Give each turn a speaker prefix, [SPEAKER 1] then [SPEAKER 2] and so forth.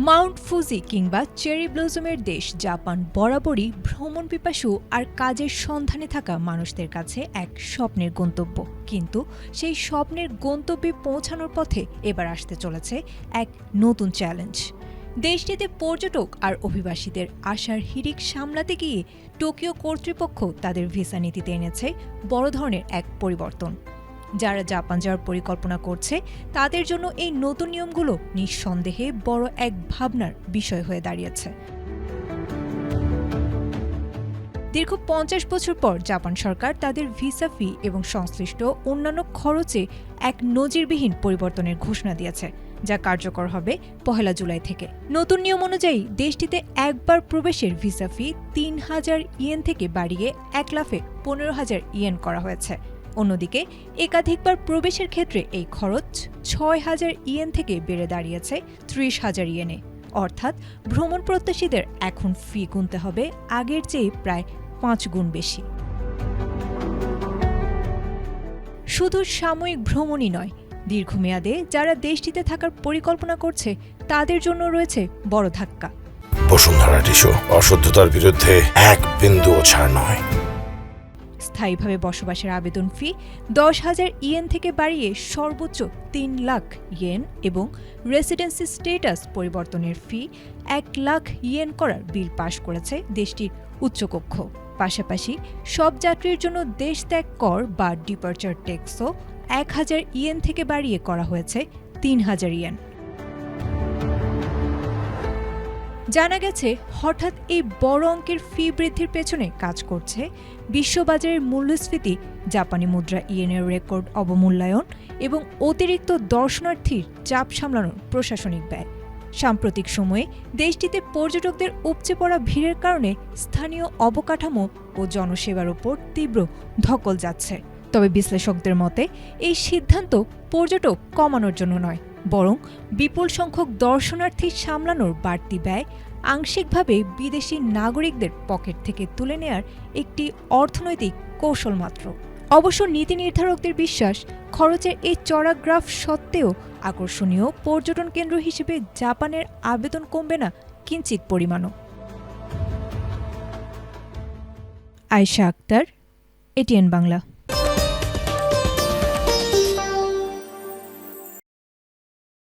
[SPEAKER 1] Mount Fuji কিংবা cherry ব্লসমের দেশ Japan বরাবরই ভ্রমণ পিপাসু আর কাজের সন্ধানে থাকা মানুষদের কাছে এক স্বপ্নের গন্তব্য। কিন্তু সেই স্বপ্নের গন্তব্যে পৌঁছানোর পথে এবার আসতে চলেছে এক নতুন চ্যালেঞ্জ। দেশটিতে পর্যটক আর অভিবাসীদের আশার হিড়িক সামলাতে গিয়ে টোকিও কর্তৃপক্ষ তাদের ভিসা নীতিতে এনেছে বড় ধরনের এক পরিবর্তন। যারা জাপান যাওয়ার পরিকল্পনা করছে তাদের জন্য এই নতুন নিয়মগুলো নিঃসন্দেহে বড় এক ভাবনার বিষয় হয়ে দাঁড়িয়েছে। দীর্ঘ ৫০ বছর পর জাপান সরকার তাদের ভিসা ফি এবং সংশ্লিষ্ট অন্যান্য খরচে এক নজিরবিহীন পরিবর্তনের ঘোষণা দিয়েছে, যা কার্যকর হবে ১ জুলাই থেকে। নতুন নিয়ম অনুযায়ী দেশটিতে একবার প্রবেশের ভিসা ফি ৩,০০০ ইয়েন থেকে বাড়িয়ে ১,১৫,০০০ ইয়েন করা হয়েছে। অন্যদিকে একাধিকবার প্রবেশের ক্ষেত্রে এই খরচ ৬,০০০ ইয়েন থেকে বেড়ে দাঁড়িয়েছে ৩০,০০০ ইয়েনে। অর্থাৎ ভ্রমণ প্রত্যাশীদের এখন ফি গুনতে হবে আগের চেয়ে প্রায় ৫ গুণ বেশি। শুধু সাময়িক ভ্রমণই নয়, দীর্ঘমেয়াদে যারা দেশটিতে থাকার পরিকল্পনা করছে তাদের জন্য রয়েছে বড় ধাক্কা।
[SPEAKER 2] বসুন্ধরা টিস্যু অশুদ্ধতার বিরুদ্ধে এক বিন্দুও ছাড় নয়।
[SPEAKER 1] স্থায়ীভাবে বসবাসের আবেদন ফি ১০,০০০ ইয়েন থেকে বাড়িয়ে সর্বোচ্চ ৩ লাখ ইয়েন এবং রেসিডেন্সি স্ট্যাটাস পরিবর্তনের ফি ১ লাখ ইয়েন করার বিল পাশ করেছে দেশটির উচ্চকক্ষ। পাশাপাশি সব যাত্রীর জন্য দেশ ত্যাগ কর বা ডিপার্চার ট্যাক্সও ১,০০০ ইয়েন থেকে বাড়িয়ে করা হয়েছে ৩,০০০ ইয়েন। জানা গেছে হঠাৎ এই বড় অঙ্কের ফি বৃদ্ধির পেছনে কাজ করছে বিশ্ববাজারের মূল্যস্ফীতি, জাপানি মুদ্রা ইয়েনের রেকর্ড অবমূল্যায়ন এবং অতিরিক্ত দর্শনার্থীর চাপ সামলানোর প্রশাসনিক ব্যয়। সাম্প্রতিক সময়ে দেশটিতে পর্যটকদের উপচে পড়া ভিড়ের কারণে স্থানীয় অবকাঠামো ও জনসেবার ওপর তীব্র ধকল যাচ্ছে। তবে বিশ্লেষকদের মতে এই সিদ্ধান্ত পর্যটক কমানোর জন্য নয়, বরং বিপুল সংখ্যক দর্শনার্থী সামলানোর বাড়তি ব্যয় আংশিকভাবে বিদেশি নাগরিকদের পকেট থেকে তুলে নেয়ার একটি অর্থনৈতিক কৌশল মাত্র। অবশ্য নীতি নির্ধারকদের বিশ্বাস, খরচের এই চড়া গ্রাফ সত্ত্বেও আকর্ষণীয় পর্যটন কেন্দ্র হিসেবে জাপানের আবেদন কমবে না কিঞ্চিত পরিমাণও। আয়েশা আক্তার, এটিএন বাংলা।